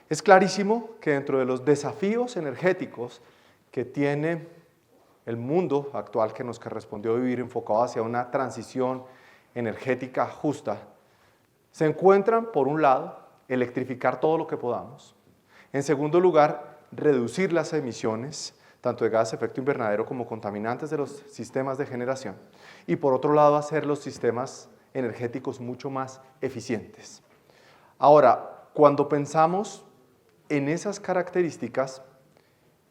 Es clarísimo que dentro de los desafíos energéticos que tiene el mundo actual que nos correspondió vivir enfocado hacia una transición energética justa, se encuentran, por un lado, electrificar todo lo que podamos. En segundo lugar, reducir las emisiones, tanto de gases de efecto invernadero como contaminantes de los sistemas de generación. Y por otro lado, hacer los sistemas energéticos mucho más eficientes. Ahora, cuando pensamos en esas características,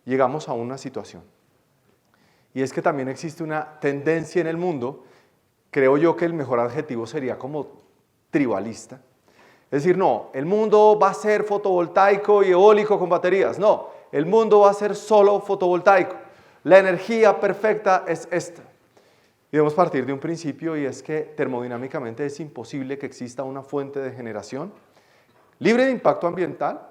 llegamos a una situación. Y es que también existe una tendencia en el mundo, creo yo que el mejor adjetivo sería como tribalista. Es decir, no, el mundo va a ser fotovoltaico y eólico con baterías. No, el mundo va a ser solo fotovoltaico. La energía perfecta es esta. Y debemos partir de un principio, y es que termodinámicamente es imposible que exista una fuente de generación libre de impacto ambiental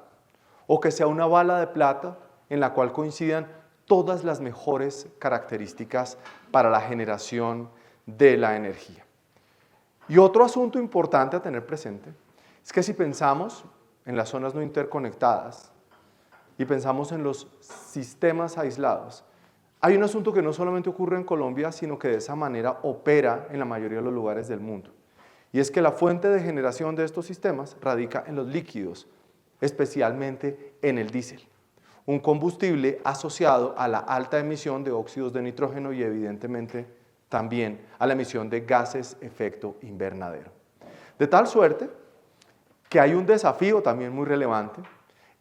o que sea una bala de plata en la cual coincidan todas las mejores características para la generación de la energía. Y otro asunto importante a tener presente es que si pensamos en las zonas no interconectadas y pensamos en los sistemas aislados, hay un asunto que no solamente ocurre en Colombia, sino que de esa manera opera en la mayoría de los lugares del mundo. Y es que la fuente de generación de estos sistemas radica en los líquidos, especialmente en el diésel, un combustible asociado a la alta emisión de óxidos de nitrógeno y evidentemente también a la emisión de gases efecto invernadero. De tal suerte que hay un desafío también muy relevante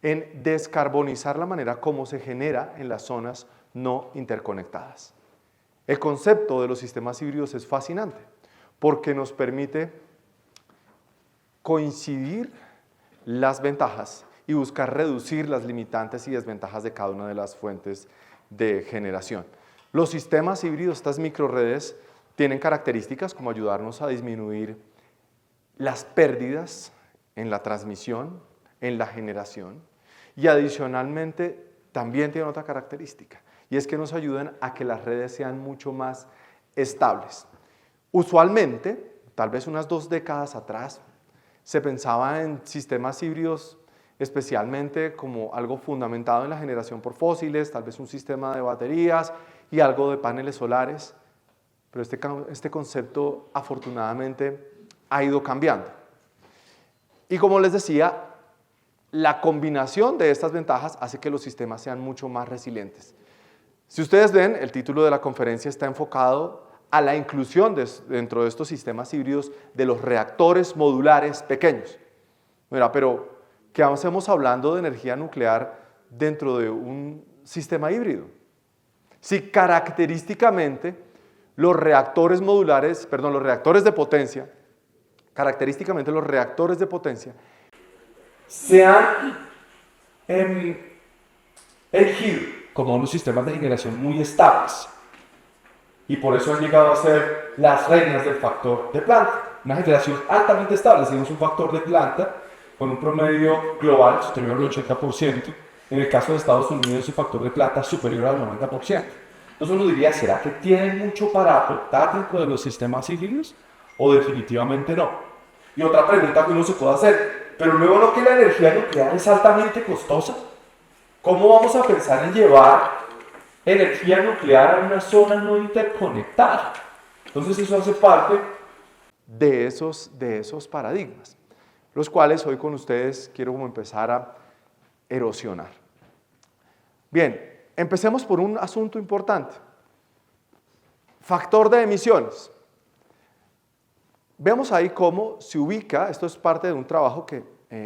en descarbonizar la manera como se genera en las zonas no interconectadas. El concepto de los sistemas híbridos es fascinante porque nos permite coincidir las ventajas y buscar reducir las limitantes y desventajas de cada una de las fuentes de generación. Los sistemas híbridos, estas microredes, tienen características como ayudarnos a disminuir las pérdidas en la transmisión, en la generación, y adicionalmente también tienen otra característica, y es que nos ayudan a que las redes sean mucho más estables. Usualmente, tal vez unas 2 décadas atrás, se pensaba en sistemas híbridos especialmente como algo fundamentado en la generación por fósiles, tal vez un sistema de baterías y algo de paneles solares, pero este concepto afortunadamente ha ido cambiando. Y como les decía, la combinación de estas ventajas hace que los sistemas sean mucho más resilientes. Si ustedes ven, el título de la conferencia está enfocado a la inclusión dentro de estos sistemas híbridos de los reactores modulares pequeños. Mira, pero ¿qué hacemos hablando de energía nuclear dentro de un sistema híbrido? Si característicamente los reactores de potencia, se han erigido como unos sistemas de generación muy estables y por eso han llegado a ser las reinas del factor de planta. Una generación altamente estable, tenemos un factor de planta con un promedio global superior al 80%. En el caso de Estados Unidos, el factor de planta superior al 90%. Entonces uno diría, ¿será que tienen mucho para aportar dentro de los sistemas híbridos? ¿O definitivamente no? Y otra pregunta que uno se puede hacer, pero luego no que la energía nuclear es altamente costosa. ¿Cómo vamos a pensar en llevar energía nuclear a una zona no interconectada? Entonces eso hace parte de esos paradigmas, los cuales hoy con ustedes quiero como empezar a erosionar. Bien, empecemos por un asunto importante. Factor de emisiones. Vemos ahí cómo se ubica, esto es parte de un trabajo que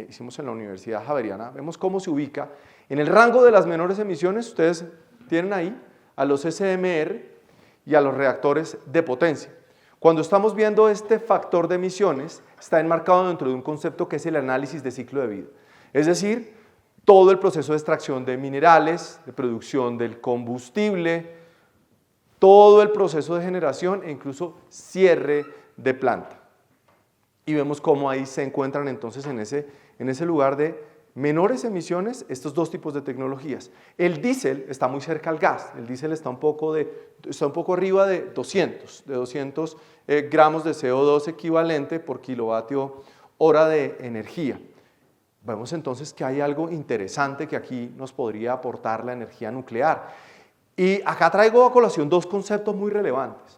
hicimos en la Universidad Javeriana, vemos cómo se ubica en el rango de las menores emisiones. Ustedes tienen ahí a los SMR y a los reactores de potencia. Cuando estamos viendo este factor de emisiones, está enmarcado dentro de un concepto que es el análisis de ciclo de vida. Es decir, todo el proceso de extracción de minerales, de producción del combustible, todo el proceso de generación e incluso cierre de planta. Y vemos cómo ahí se encuentran entonces en ese lugar de menores emisiones estos dos tipos de tecnologías. El diésel está muy cerca al gas, el diésel está un poco arriba de 200 gramos de CO2 equivalente por kilovatio hora de energía. Vemos entonces que hay algo interesante que aquí nos podría aportar la energía nuclear. Y acá traigo a colación dos conceptos muy relevantes.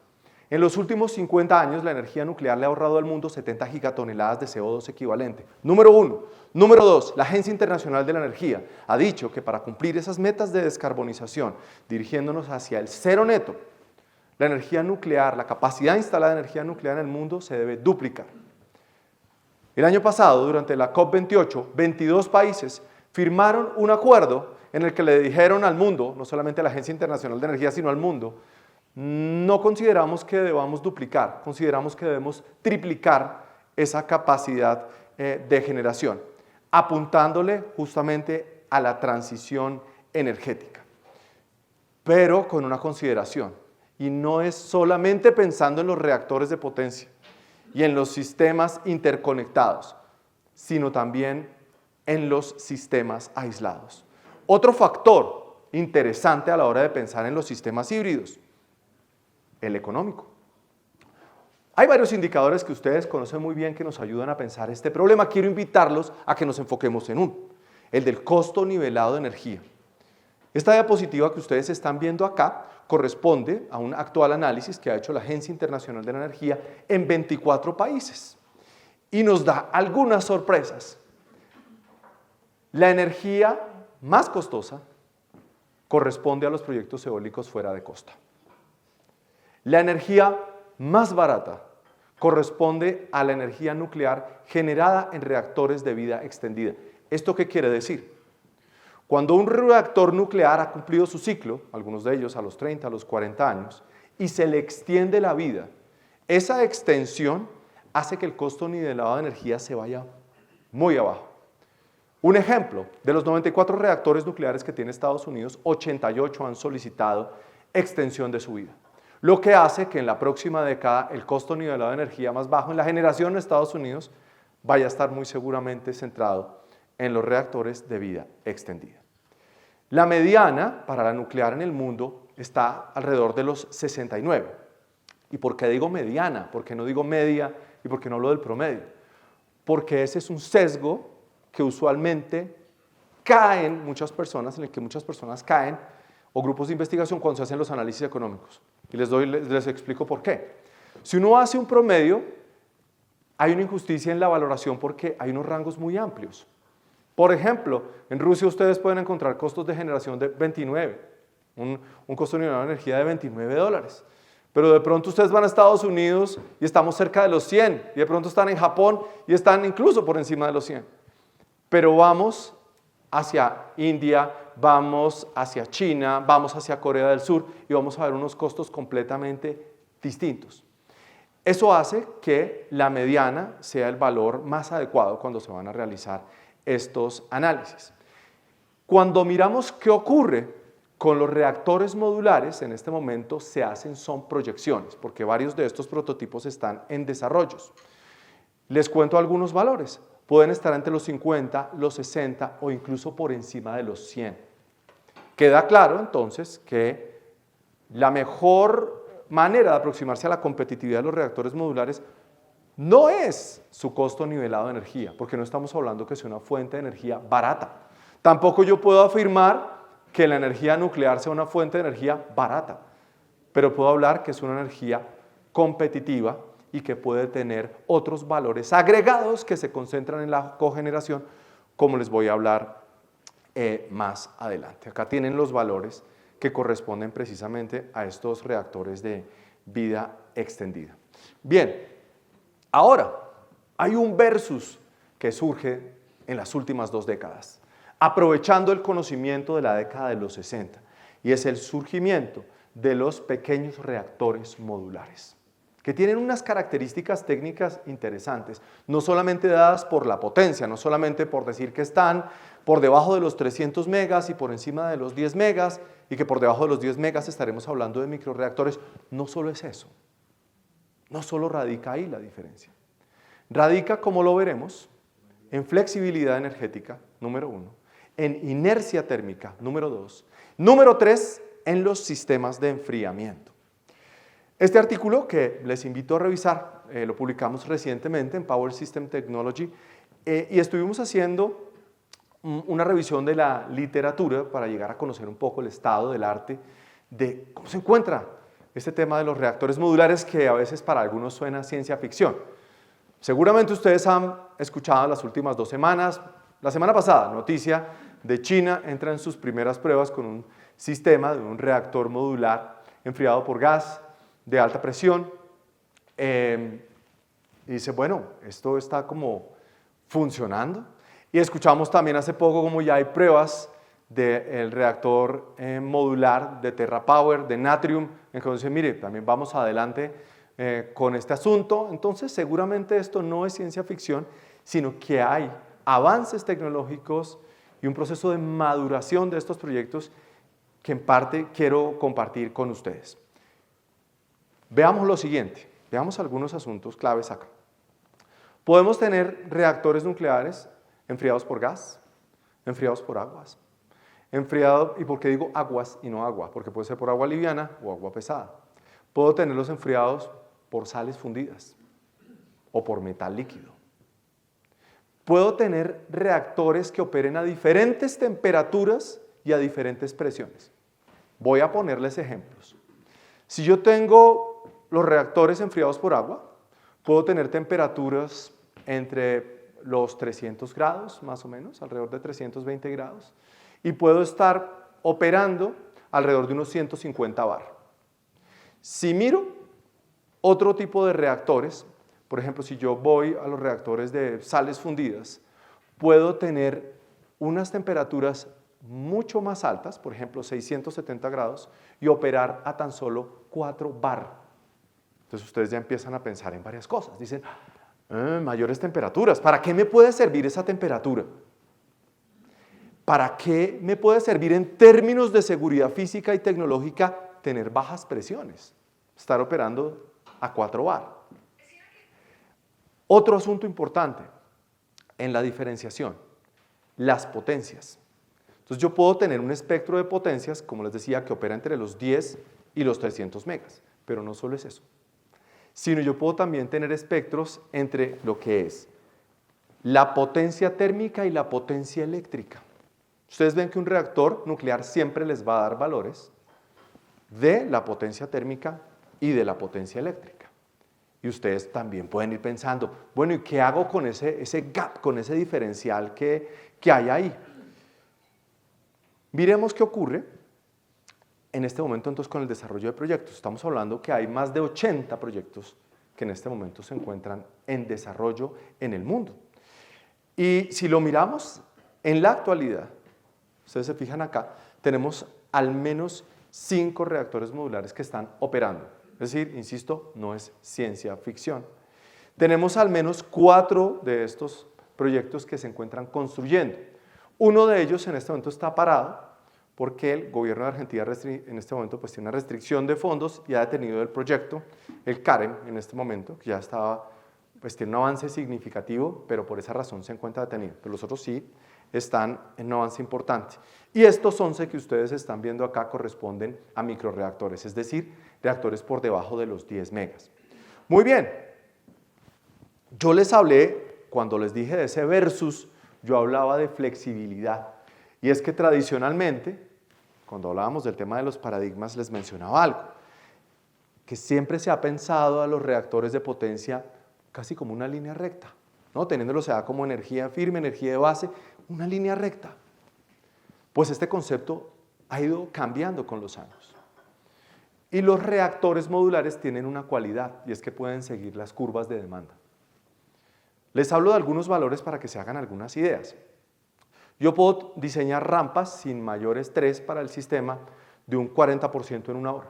En los últimos 50 años, la energía nuclear le ha ahorrado al mundo 70 gigatoneladas de CO2 equivalente. Número uno. Número dos, la Agencia Internacional de la Energía ha dicho que para cumplir esas metas de descarbonización, dirigiéndonos hacia el cero neto, la energía nuclear, la capacidad instalada de energía nuclear en el mundo se debe duplicar. El año pasado, durante la COP28, 22 países firmaron un acuerdo en el que le dijeron al mundo, no solamente a la Agencia Internacional de Energía, sino al mundo, no consideramos que debamos duplicar, consideramos que debemos triplicar esa capacidad de generación, apuntándole justamente a la transición energética, pero con una consideración, y no es solamente pensando en los reactores de potencia y en los sistemas interconectados, sino también en los sistemas aislados. Otro factor interesante a la hora de pensar en los sistemas híbridos, el económico. Hay varios indicadores que ustedes conocen muy bien que nos ayudan a pensar este problema. Quiero invitarlos a que nos enfoquemos en uno, el del costo nivelado de energía. Esta diapositiva que ustedes están viendo acá corresponde a un actual análisis que ha hecho la Agencia Internacional de la Energía en 24 países y nos da algunas sorpresas. La energía más costosa corresponde a los proyectos eólicos fuera de costa. La energía más barata corresponde a la energía nuclear generada en reactores de vida extendida. ¿Esto qué quiere decir? Cuando un reactor nuclear ha cumplido su ciclo, algunos de ellos a los 30, a los 40 años, y se le extiende la vida, esa extensión hace que el costo nivelado de energía se vaya muy abajo. Un ejemplo, de los 94 reactores nucleares que tiene Estados Unidos, 88 han solicitado extensión de su vida, lo que hace que en la próxima década el costo nivelado de energía más bajo en la generación en Estados Unidos vaya a estar muy seguramente centrado en los reactores de vida extendida. La mediana para la nuclear en el mundo está alrededor de los 69. ¿Y por qué digo mediana? ¿Por qué no digo media? ¿Y por qué no hablo del promedio? Porque ese es un sesgo que usualmente caen muchas personas, en el que muchas personas caen, o grupos de investigación cuando se hacen los análisis económicos. Y les explico por qué. Si uno hace un promedio, hay una injusticia en la valoración porque hay unos rangos muy amplios. Por ejemplo, en Rusia ustedes pueden encontrar costos de generación de 29, un costo nivelado de energía de $29. Pero de pronto ustedes van a Estados Unidos y estamos cerca de los 100, y de pronto están en Japón y están incluso por encima de los 100. Pero vamos hacia India, vamos hacia China, vamos hacia Corea del Sur y vamos a ver unos costos completamente distintos. Eso hace que la mediana sea el valor más adecuado cuando se van a realizar estos análisis. Cuando miramos qué ocurre con los reactores modulares, en este momento se hacen son proyecciones, porque varios de estos prototipos están en desarrollos. Les cuento algunos valores. Pueden estar entre los 50, los 60 o incluso por encima de los 100. Queda claro entonces que la mejor manera de aproximarse a la competitividad de los reactores modulares no es su costo nivelado de energía, porque no estamos hablando que sea una fuente de energía barata. Tampoco yo puedo afirmar que la energía nuclear sea una fuente de energía barata, pero puedo hablar que es una energía competitiva y que puede tener otros valores agregados que se concentran en la cogeneración, como les voy a hablar más adelante. Acá tienen los valores que corresponden precisamente a estos reactores de vida extendida. Bien, ahora hay un versus que surge en las últimas 2 décadas, aprovechando el conocimiento de la década de los 60, y es el surgimiento de los pequeños reactores modulares, que tienen unas características técnicas interesantes, no solamente dadas por la potencia, no solamente por decir que están por debajo de los 300 megas y por encima de los 10 megas, y que por debajo de los 10 megas estaremos hablando de microreactores. No solo es eso, no solo radica ahí la diferencia. Radica, como lo veremos, en flexibilidad energética, número 1, en inercia térmica, número 2, número 3, en los sistemas de enfriamiento. Este artículo que les invito a revisar, lo publicamos recientemente en Power System Technology, y estuvimos haciendo una revisión de la literatura para llegar a conocer un poco el estado del arte de cómo se encuentra este tema de los reactores modulares que a veces para algunos suena ciencia ficción. Seguramente ustedes han escuchado las últimas 2 semanas, la semana pasada, noticia de China entra en sus primeras pruebas con un sistema de un reactor modular enfriado por gas de alta presión. Y dice, bueno, esto está como funcionando. Y escuchamos también hace poco como ya hay pruebas del reactor modular de TerraPower, de Natrium. Entonces, mire, también vamos adelante con este asunto. Entonces, seguramente esto no es ciencia ficción, sino que hay avances tecnológicos y un proceso de maduración de estos proyectos que en parte quiero compartir con ustedes. Veamos lo siguiente, veamos algunos asuntos claves acá. Podemos tener reactores nucleares enfriados por gas, enfriados por aguas. ¿Y por qué digo aguas y no agua? Porque puede ser por agua liviana o agua pesada. Puedo tenerlos enfriados por sales fundidas o por metal líquido. Puedo tener reactores que operen a diferentes temperaturas y a diferentes presiones. Voy a ponerles ejemplos. Si yo tengo los reactores enfriados por agua, puedo tener temperaturas entre los 300 grados, más o menos, alrededor de 320 grados, y puedo estar operando alrededor de unos 150 bar. Si miro otro tipo de reactores, por ejemplo, si yo voy a los reactores de sales fundidas, puedo tener unas temperaturas mucho más altas, por ejemplo, 670 grados, y operar a tan solo 4 bar. Entonces ustedes ya empiezan a pensar en varias cosas. Dicen, mayores temperaturas, ¿para qué me puede servir esa temperatura? ¿Para qué me puede servir en términos de seguridad física y tecnológica tener bajas presiones? Estar operando a 4 bar. Otro asunto importante en la diferenciación, las potencias. Entonces yo puedo tener un espectro de potencias, como les decía, que opera entre los 10 y los 300 megas, pero no solo es eso, sino yo puedo también tener espectros entre lo que es la potencia térmica y la potencia eléctrica. Ustedes ven que un reactor nuclear siempre les va a dar valores de la potencia térmica y de la potencia eléctrica. Y ustedes también pueden ir pensando, bueno, ¿y qué hago con ese gap, con ese diferencial que hay ahí? Miremos qué ocurre en este momento entonces con el desarrollo de proyectos. Estamos hablando que hay más de 80 proyectos que en este momento se encuentran en desarrollo en el mundo. Y si lo miramos en la actualidad, ustedes se fijan acá, tenemos al menos 5 reactores modulares que están operando. Es decir, insisto, no es ciencia ficción. Tenemos al menos 4 de estos proyectos que se encuentran construyendo. Uno de ellos en este momento está parado porque el gobierno de Argentina en este momento pues, tiene una restricción de fondos y ha detenido el proyecto, el CAREM en este momento, que ya estaba, pues tiene un avance significativo, pero por esa razón se encuentra detenido. Pero los otros sí están en un avance importante. Y estos 11 que ustedes están viendo acá corresponden a microreactores, es decir, reactores por debajo de los 10 megas. Muy bien, yo les hablé, cuando les dije de ese versus, yo hablaba de flexibilidad. Y es que tradicionalmente, cuando hablábamos del tema de los paradigmas, les mencionaba algo, que siempre se ha pensado a los reactores de potencia casi como una línea recta, ¿no? Teniéndolo sea como energía firme, energía de base, una línea recta. Pues este concepto ha ido cambiando con los años. Y los reactores modulares tienen una cualidad, y es que pueden seguir las curvas de demanda. Les hablo de algunos valores para que se hagan algunas ideas. Yo puedo diseñar rampas sin mayor estrés para el sistema de un 40% en una hora.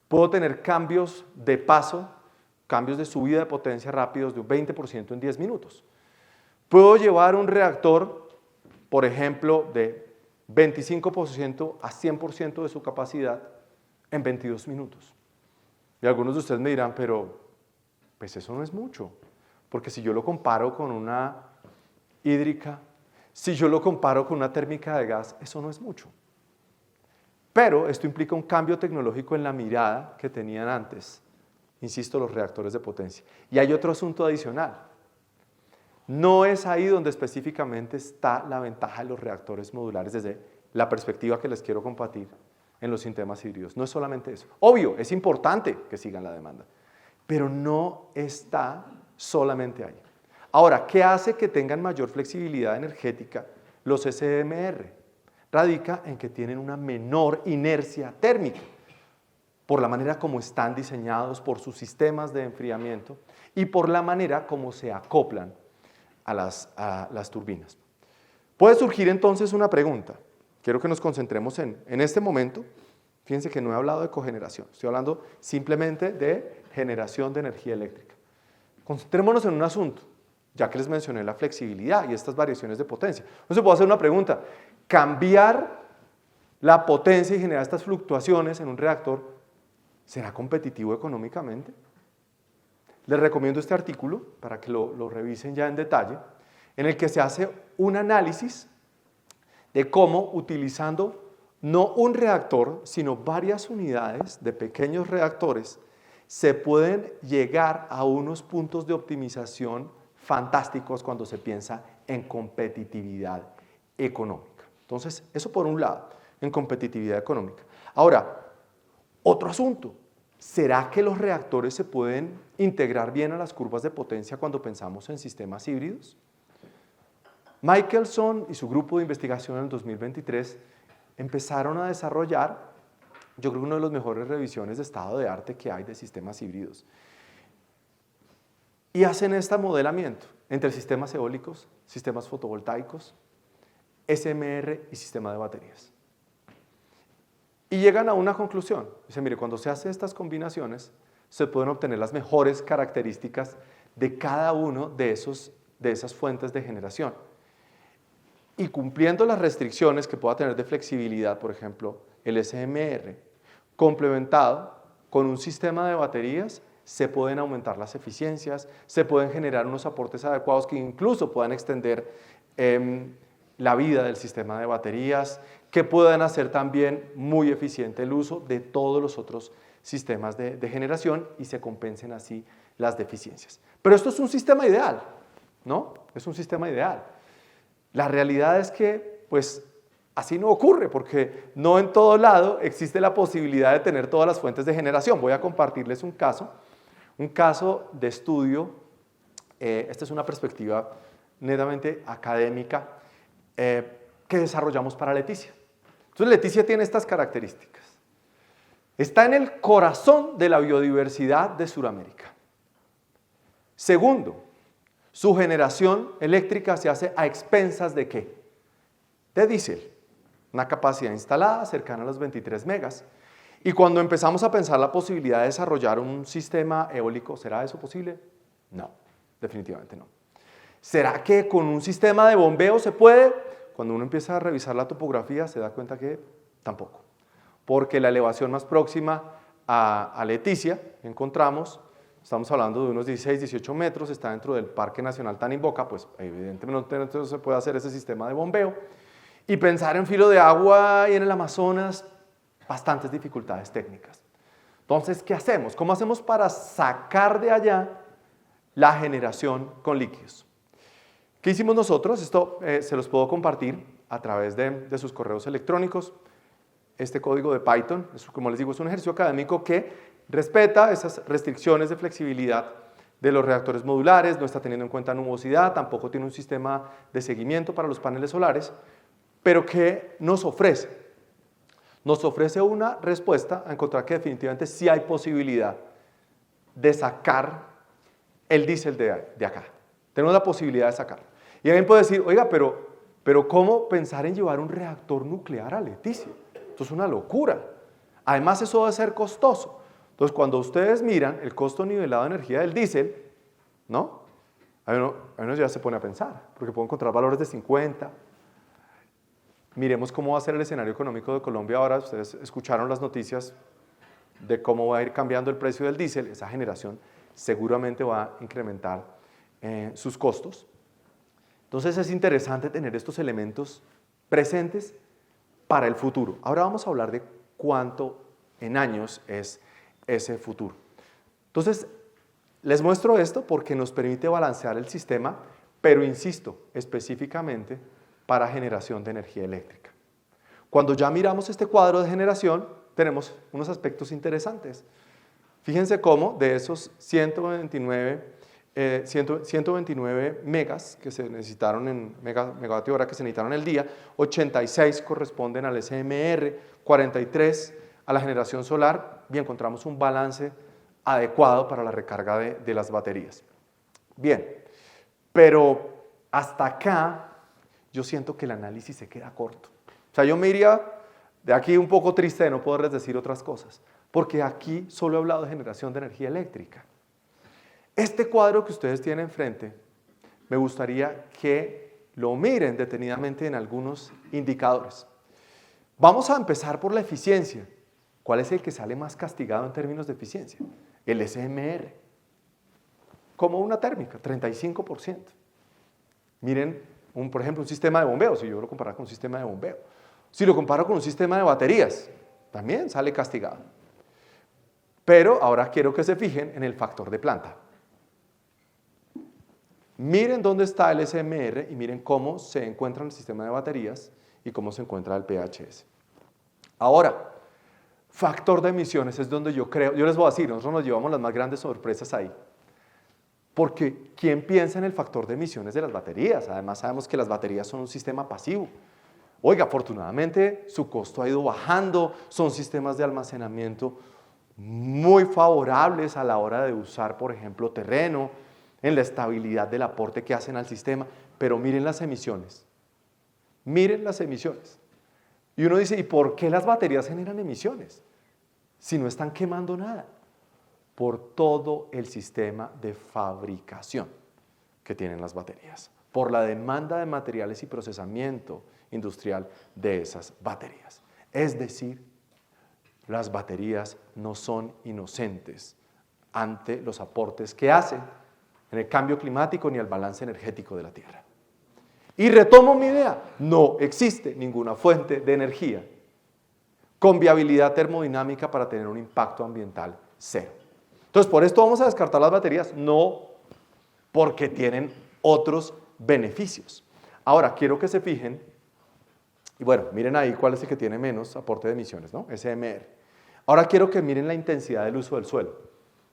Puedo tener cambios de paso, cambios de subida de potencia rápidos de un 20% en 10 minutos. Puedo llevar un reactor, por ejemplo, de 25% a 100% de su capacidad en 22 minutos. Y algunos de ustedes me dirán, pero pues eso no es mucho, porque si yo lo comparo con una hídrica, si yo lo comparo con una térmica de gas, eso no es mucho. Pero esto implica un cambio tecnológico en la mirada que tenían antes, insisto, los reactores de potencia. Y hay otro asunto adicional. No es ahí donde específicamente está la ventaja de los reactores modulares desde la perspectiva que les quiero compartir en los sistemas híbridos. No es solamente eso. Obvio, es importante que sigan la demanda, pero no está solamente ahí. Ahora, ¿qué hace que tengan mayor flexibilidad energética los SMR? Radica en que tienen una menor inercia térmica por la manera como están diseñados, por sus sistemas de enfriamiento y por la manera como se acoplan a las turbinas. Puede surgir entonces una pregunta. Quiero que nos concentremos en este momento. Fíjense que no he hablado de cogeneración, estoy hablando simplemente de generación de energía eléctrica. Concentrémonos en un asunto, ya que les mencioné la flexibilidad y estas variaciones de potencia. Entonces puedo hacer una pregunta. ¿Cambiar la potencia y generar estas fluctuaciones en un reactor será competitivo económicamente? Les recomiendo este artículo para que lo revisen ya en detalle, en el que se hace un análisis de cómo, utilizando no un reactor, sino varias unidades de pequeños reactores, se pueden llegar a unos puntos de optimización fantásticos cuando se piensa en competitividad económica. Entonces, eso por un lado, en competitividad económica. Ahora, otro asunto. ¿Será que los reactores se pueden integrar bien a las curvas de potencia cuando pensamos en sistemas híbridos? Michelson y su grupo de investigación en el 2023 empezaron a desarrollar, yo creo, una de las mejores revisiones de estado de arte que hay de sistemas híbridos. Y hacen este modelamiento entre sistemas eólicos, sistemas fotovoltaicos, SMR y sistema de baterías. Y llegan a una conclusión. Dicen, mire, cuando se hacen estas combinaciones, se pueden obtener las mejores características de cada uno de esas fuentes de generación. Y cumpliendo las restricciones que pueda tener de flexibilidad, por ejemplo, el SMR, complementado con un sistema de baterías, se pueden aumentar las eficiencias, se pueden generar unos aportes adecuados que incluso puedan extender la vida del sistema de baterías, que puedan hacer también muy eficiente el uso de todos los otros sistemas de generación y se compensen así las deficiencias. Pero esto es un sistema ideal, ¿no? Es un sistema ideal. La realidad es que, pues, así no ocurre, porque no en todo lado existe la posibilidad de tener todas las fuentes de generación. Voy a compartirles un caso de estudio. Esta es una perspectiva netamente académica que desarrollamos para Leticia. Entonces, Leticia tiene estas características. Está en el corazón de la biodiversidad de Sudamérica. Segundo, su generación eléctrica se hace a expensas ¿de qué? De diésel. Una capacidad instalada cercana a los 23 megas. Y cuando empezamos a pensar la posibilidad de desarrollar un sistema eólico, ¿será eso posible? No, definitivamente no. ¿Será que con un sistema de bombeo se puede? Cuando uno empieza a revisar la topografía se da cuenta que tampoco. Porque la elevación más próxima a Leticia, encontramos, estamos hablando de unos 16, 18 metros, está dentro del Parque Nacional Tanimboca, pues evidentemente no se puede hacer ese sistema de bombeo. Y pensar en filo de agua y en el Amazonas, bastantes dificultades técnicas. Entonces, ¿qué hacemos? ¿Cómo hacemos para sacar de allá la generación con líquidos? ¿Qué hicimos nosotros? Esto se los puedo compartir a través de sus correos electrónicos. Este código de Python, como les digo, es un ejercicio académico que respeta esas restricciones de flexibilidad de los reactores modulares, no está teniendo en cuenta nubosidad, tampoco tiene un sistema de seguimiento para los paneles solares, pero que nos ofrece una respuesta a encontrar que definitivamente sí hay posibilidad de sacar el diésel de acá. Tenemos la posibilidad de sacarlo. Y alguien puede decir, oiga, pero ¿cómo pensar en llevar un reactor nuclear a Leticia? Esto es una locura. Además, eso va a ser costoso. Entonces, cuando ustedes miran el costo nivelado de energía del diésel, ¿no? Ahí uno ya se pone a pensar, porque puedo encontrar valores de 50. Miremos cómo va a ser el escenario económico de Colombia ahora. Ustedes escucharon las noticias de cómo va a ir cambiando el precio del diésel. Esa generación seguramente va a incrementar sus costos. Entonces es interesante tener estos elementos presentes para el futuro. Ahora vamos a hablar de cuánto en años es ese futuro. Entonces, les muestro esto porque nos permite balancear el sistema pero insisto, específicamente para generación de energía eléctrica. Cuando ya miramos este cuadro de generación, tenemos unos aspectos interesantes. Fíjense cómo de esos 129 megas que se necesitaron en megavatio hora que se necesitaron el día, 86 corresponden al SMR, 43 a la generación solar y encontramos un balance adecuado para la recarga de las baterías. Bien, pero hasta acá yo siento que el análisis se queda corto. O sea, yo me iría de aquí un poco triste de no poderles decir otras cosas, porque aquí solo he hablado de generación de energía eléctrica. Este cuadro que ustedes tienen enfrente, me gustaría que lo miren detenidamente en algunos indicadores. Vamos a empezar por la eficiencia. ¿Cuál es el que sale más castigado en términos de eficiencia? El SMR. Como una térmica, 35%. Miren, por ejemplo, un sistema de bombeo, si yo lo comparo con un sistema de bombeo. Si lo comparo con un sistema de baterías, también sale castigado. Pero ahora quiero que se fijen en el factor de planta. Miren dónde está el SMR y miren cómo se encuentra en el sistema de baterías y cómo se encuentra el PHS. Ahora, factor de emisiones es donde yo creo, yo les voy a decir, nosotros nos llevamos las más grandes sorpresas ahí. Porque ¿quién piensa en el factor de emisiones de las baterías? Además sabemos que las baterías son un sistema pasivo. Oiga, afortunadamente su costo ha ido bajando, son sistemas de almacenamiento muy favorables a la hora de usar, por ejemplo, terreno, en la estabilidad del aporte que hacen al sistema, pero miren las emisiones. Miren las emisiones. Y uno dice, ¿y por qué las baterías generan emisiones? Si no están quemando nada. Por todo el sistema de fabricación que tienen las baterías, por la demanda de materiales y procesamiento industrial de esas baterías. Es decir, las baterías no son inocentes ante los aportes que hacen en el cambio climático ni al balance energético de la Tierra. Y retomo mi idea, no existe ninguna fuente de energía con viabilidad termodinámica para tener un impacto ambiental cero. Entonces, por esto vamos a descartar las baterías, no porque tienen otros beneficios. Ahora, quiero que se fijen, y bueno, miren ahí cuál es el que tiene menos aporte de emisiones, ¿no? SMR. Ahora quiero que miren la intensidad del uso del suelo.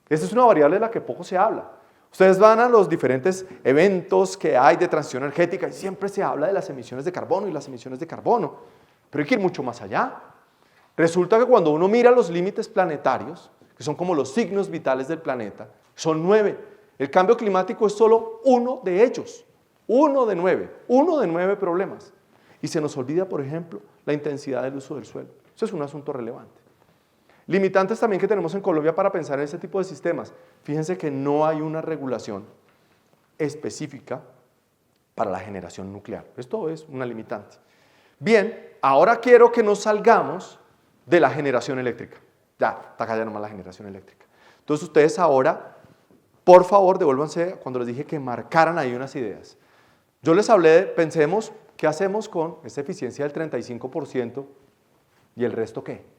Esta es una variable de la que poco se habla. Ustedes van a los diferentes eventos que hay de transición energética y siempre se habla de las emisiones de carbono y las emisiones de carbono, pero hay que ir mucho más allá. Resulta que cuando uno mira los límites planetarios, que son como los signos vitales del planeta, son 9. El cambio climático es solo uno de ellos, uno de 9 problemas. Y se nos olvida, por ejemplo, la intensidad del uso del suelo. Eso es un asunto relevante. Limitantes también que tenemos en Colombia para pensar en este tipo de sistemas. Fíjense que no hay una regulación específica para la generación nuclear. Esto es una limitante. Bien, ahora quiero que nos salgamos de la generación eléctrica. Ya, está acá ya nomás la generación eléctrica. Entonces ustedes ahora, por favor, devuélvanse cuando les dije que marcaran ahí unas ideas. Yo les hablé de, pensemos, ¿qué hacemos con esa eficiencia del 35% y el resto qué?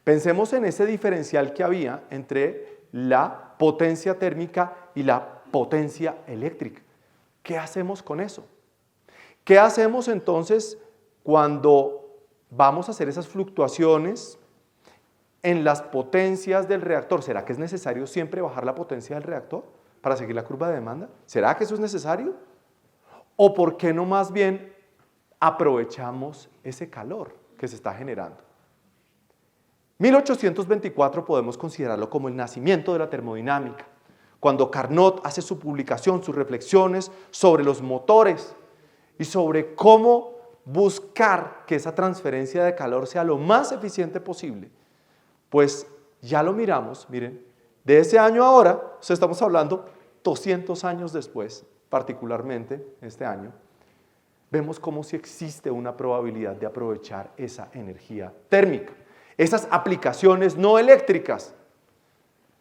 Pensemos en ese diferencial que había entre la potencia térmica y la potencia eléctrica. ¿Qué hacemos con eso? ¿Qué hacemos entonces cuando vamos a hacer esas fluctuaciones en las potencias del reactor? ¿Será que es necesario siempre bajar la potencia del reactor para seguir la curva de demanda? ¿Será que eso es necesario? ¿O por qué no más bien aprovechamos ese calor que se está generando? 1824 podemos considerarlo como el nacimiento de la termodinámica, cuando Carnot hace su publicación, sus reflexiones sobre los motores y sobre cómo buscar que esa transferencia de calor sea lo más eficiente posible. Pues ya lo miramos, miren, de ese año a ahora, o sea, estamos hablando 200 años después, particularmente este año, vemos como si existe una probabilidad de aprovechar esa energía térmica. Esas aplicaciones no eléctricas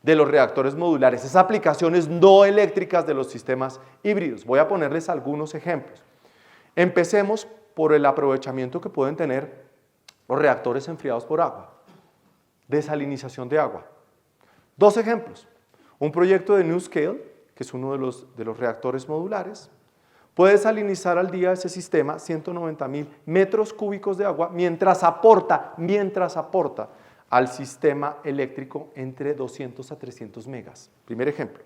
de los reactores modulares, esas aplicaciones no eléctricas de los sistemas híbridos. Voy a ponerles algunos ejemplos. Empecemos por el aprovechamiento que pueden tener los reactores enfriados por agua, desalinización de agua. Dos ejemplos. Un proyecto de NuScale, que es uno de los reactores modulares, puede salinizar al día ese sistema 190.000 metros cúbicos de agua mientras aporta al sistema eléctrico entre 200 a 300 megas. Primer ejemplo.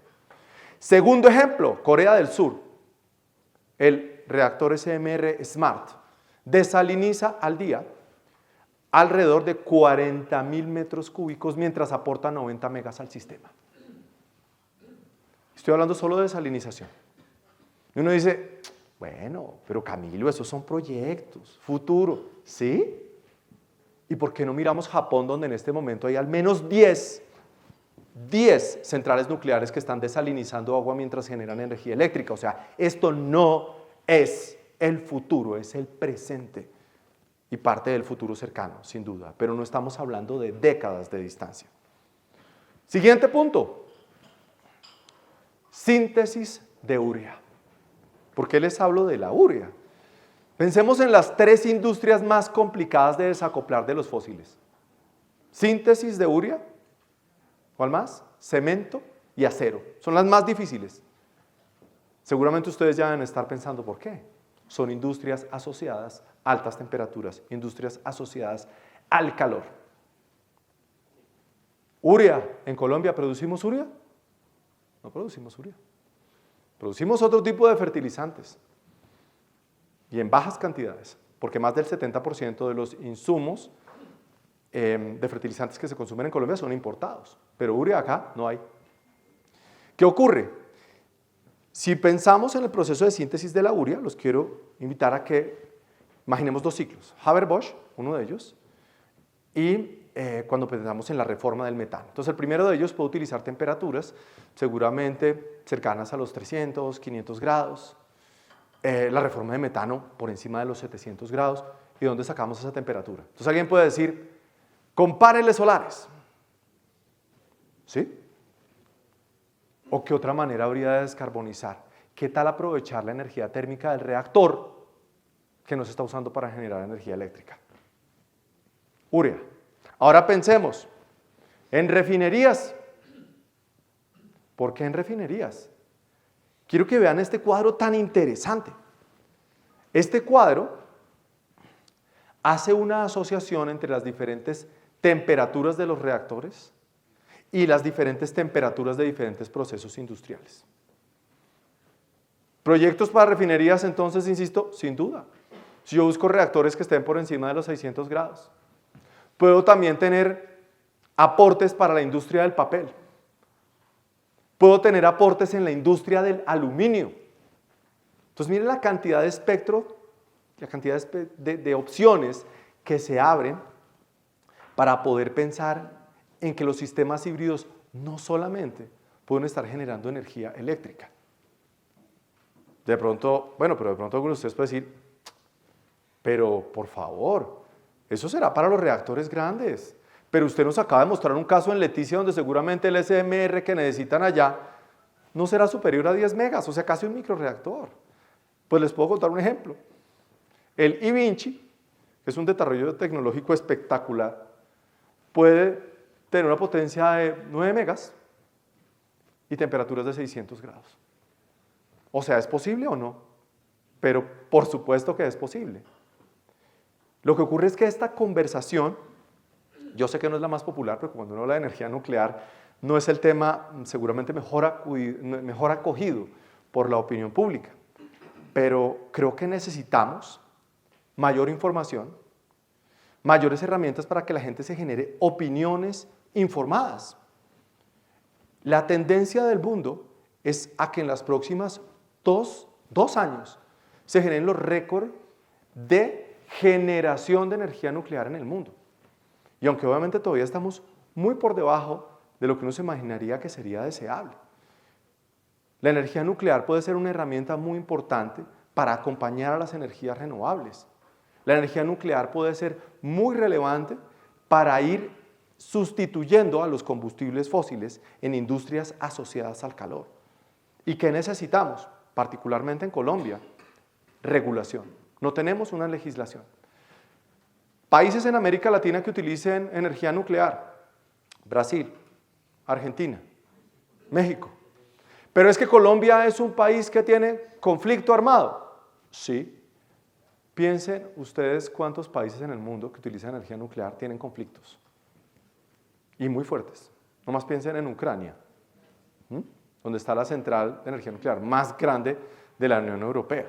Segundo ejemplo, Corea del Sur. El reactor SMR Smart desaliniza al día alrededor de 40.000 metros cúbicos mientras aporta 90 megas al sistema. Estoy hablando solo de desalinización. Y uno dice, bueno, pero Camilo, esos son proyectos, futuro. ¿Sí? ¿Y por qué no miramos Japón, donde en este momento hay al menos 10 centrales nucleares que están desalinizando agua mientras generan energía eléctrica? O sea, esto no es el futuro, es el presente y parte del futuro cercano, sin duda, pero no estamos hablando de décadas de distancia. Siguiente punto, síntesis de urea. ¿Por qué les hablo de la urea? Pensemos en las 3 industrias más complicadas de desacoplar de los fósiles. Síntesis de urea, ¿cuál más? Cemento y acero. Son las más difíciles. Seguramente ustedes ya deben estar pensando por qué. Son industrias asociadas a altas temperaturas, industrias asociadas al calor. Urea, ¿en Colombia producimos urea? No producimos urea. Producimos otro tipo de fertilizantes y en bajas cantidades, porque más del 70% de los insumos de fertilizantes que se consumen en Colombia son importados, pero urea acá no hay. ¿Qué ocurre? Si pensamos en el proceso de síntesis de la urea, los quiero invitar a que imaginemos 2 ciclos. Haber-Bosch, uno de ellos, y cuando pensamos en la reforma del metano. Entonces, el primero de ellos puede utilizar temperaturas seguramente cercanas a los 300, 500 grados. La reforma de metano por encima de los 700 grados. ¿Y dónde sacamos esa temperatura? Entonces, alguien puede decir, compárele solares. ¿Sí? ¿O qué otra manera habría de descarbonizar? ¿Qué tal aprovechar la energía térmica del reactor que no se está usando para generar energía eléctrica? Urea. Ahora pensemos en refinerías. ¿Por qué en refinerías? Quiero que vean este cuadro tan interesante. Este cuadro hace una asociación entre las diferentes temperaturas de los reactores y las diferentes temperaturas de diferentes procesos industriales. ¿Proyectos para refinerías entonces, insisto? Sin duda. Si yo busco reactores que estén por encima de los 600 grados. Puedo también tener aportes para la industria del papel. Puedo tener aportes en la industria del aluminio. Entonces miren la cantidad de espectro, la cantidad de opciones que se abren para poder pensar en que los sistemas híbridos no solamente pueden estar generando energía eléctrica. De pronto, bueno, pero de pronto algunos de ustedes pueden decir, pero por favor, eso será para los reactores grandes. Pero usted nos acaba de mostrar un caso en Leticia donde seguramente el SMR que necesitan allá no será superior a 10 megas, o sea, casi un microreactor. Pues les puedo contar un ejemplo. El eVinci, que es un desarrollo tecnológico espectacular, puede tener una potencia de 9 megas y temperaturas de 600 grados. O sea, ¿es posible o no? Pero por supuesto que es posible. Lo que ocurre es que esta conversación, yo sé que no es la más popular, pero cuando uno habla de energía nuclear, no es el tema seguramente mejor acogido por la opinión pública. Pero creo que necesitamos mayor información, mayores herramientas para que la gente se genere opiniones informadas. La tendencia del mundo es a que en las próximas dos años se generen los récords de generación de energía nuclear en el mundo. Y aunque obviamente todavía estamos muy por debajo de lo que uno se imaginaría que sería deseable, la energía nuclear puede ser una herramienta muy importante para acompañar a las energías renovables. La energía nuclear puede ser muy relevante para ir sustituyendo a los combustibles fósiles en industrias asociadas al calor. ¿Y qué necesitamos? Particularmente en Colombia, regulación. No tenemos una legislación. Países en América Latina que utilicen energía nuclear: Brasil, Argentina, México. Pero es que Colombia es un país que tiene conflicto armado. Sí. Piensen ustedes cuántos países en el mundo que utilizan energía nuclear tienen conflictos. Y muy fuertes. Nomás piensen en Ucrania, donde está la central de energía nuclear más grande de la Unión Europea.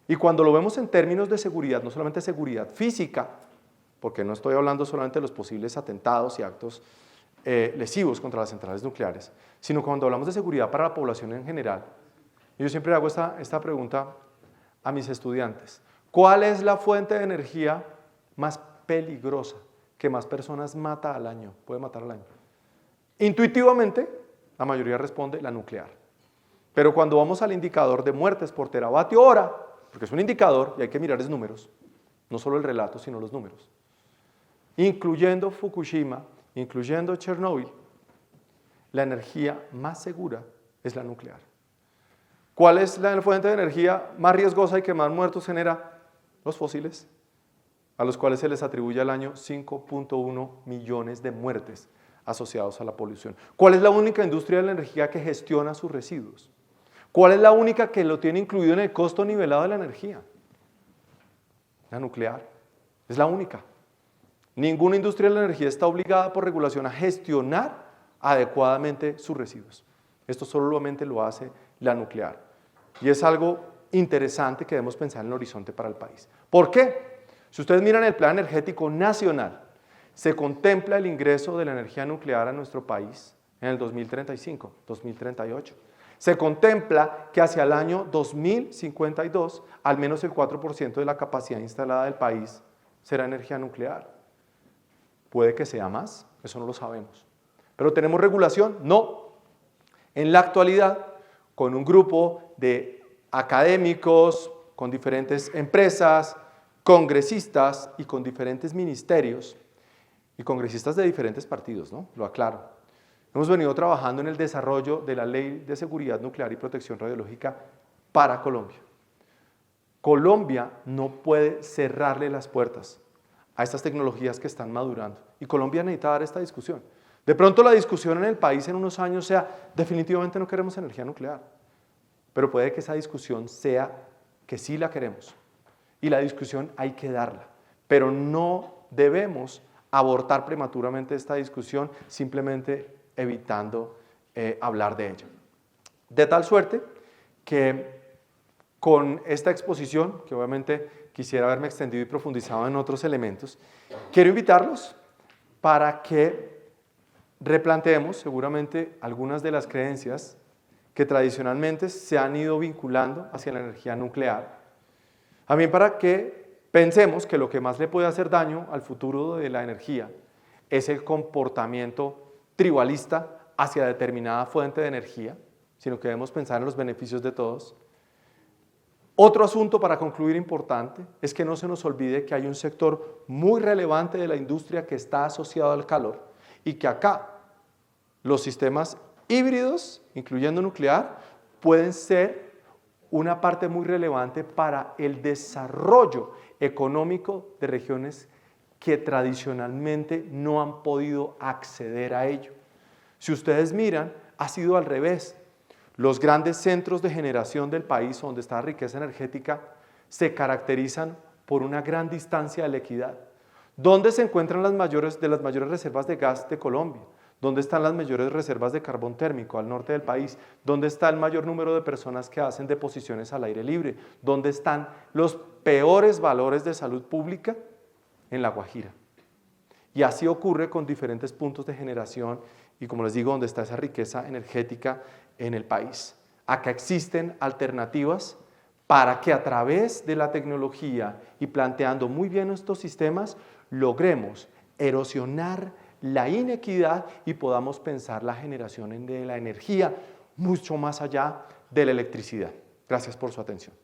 Y cuando lo vemos en términos de seguridad, no solamente seguridad física, porque no estoy hablando solamente de los posibles atentados y actos lesivos contra las centrales nucleares, sino cuando hablamos de seguridad para la población en general. Yo siempre hago esta pregunta a mis estudiantes. ¿Cuál es la fuente de energía más peligrosa que más personas mata al año, puede matar al año? Intuitivamente, la mayoría responde la nuclear. Pero cuando vamos al indicador de muertes por teravatio hora, porque es un indicador y hay que mirar los números, no solo el relato, sino los números, incluyendo Fukushima, incluyendo Chernobyl, la energía más segura es la nuclear. ¿Cuál es la fuente de energía más riesgosa y que más muertos genera? Los fósiles, a los cuales se les atribuye al año 5.1 millones de muertes asociados a la polución. ¿Cuál es la única industria de la energía que gestiona sus residuos? ¿Cuál es la única que lo tiene incluido en el costo nivelado de la energía? La nuclear. Es la única. Ninguna industria de la energía está obligada por regulación a gestionar adecuadamente sus residuos. Esto solamente lo hace la nuclear. Y es algo interesante que debemos pensar en el horizonte para el país. ¿Por qué? Si ustedes miran el Plan Energético Nacional, se contempla el ingreso de la energía nuclear a nuestro país en el 2035, 2038. Se contempla que hacia el año 2052, al menos el 4% de la capacidad instalada del país será energía nuclear. Puede que sea más, eso no lo sabemos. ¿Pero tenemos regulación? No. En la actualidad, con un grupo de académicos, con diferentes empresas, congresistas y con diferentes ministerios, y congresistas de diferentes partidos, ¿no? Lo aclaro. Hemos venido trabajando en el desarrollo de la Ley de Seguridad Nuclear y Protección Radiológica para Colombia. Colombia no puede cerrarle las puertas a estas tecnologías que están madurando. Y Colombia necesita dar esta discusión. De pronto la discusión en el país en unos años sea, definitivamente no queremos energía nuclear. Pero puede que esa discusión sea que sí la queremos. Y la discusión hay que darla. Pero no debemos abortar prematuramente esta discusión simplemente evitando hablar de ella. De tal suerte que con esta exposición, que obviamente quisiera haberme extendido y profundizado en otros elementos, quiero invitarlos para que replanteemos seguramente algunas de las creencias que tradicionalmente se han ido vinculando hacia la energía nuclear. También para que pensemos que lo que más le puede hacer daño al futuro de la energía es el comportamiento tribalista hacia determinada fuente de energía, sino que debemos pensar en los beneficios de todos. Otro asunto para concluir importante es que no se nos olvide que hay un sector muy relevante de la industria que está asociado al calor y que acá los sistemas híbridos, incluyendo nuclear, pueden ser una parte muy relevante para el desarrollo económico de regiones que tradicionalmente no han podido acceder a ello. Si ustedes miran, ha sido al revés. Los grandes centros de generación del país, donde está la riqueza energética, se caracterizan por una gran distancia de la equidad. ¿Dónde se encuentran las mayores reservas de gas de Colombia? ¿Dónde están las mayores reservas de carbón térmico al norte del país? ¿Dónde está el mayor número de personas que hacen deposiciones al aire libre? ¿Dónde están los peores valores de salud pública? En La Guajira. Y así ocurre con diferentes puntos de generación y, como les digo, donde está esa riqueza energética en el país. Acá existen alternativas para que a través de la tecnología y planteando muy bien estos sistemas logremos erosionar la inequidad y podamos pensar la generación de la energía mucho más allá de la electricidad. Gracias por su atención.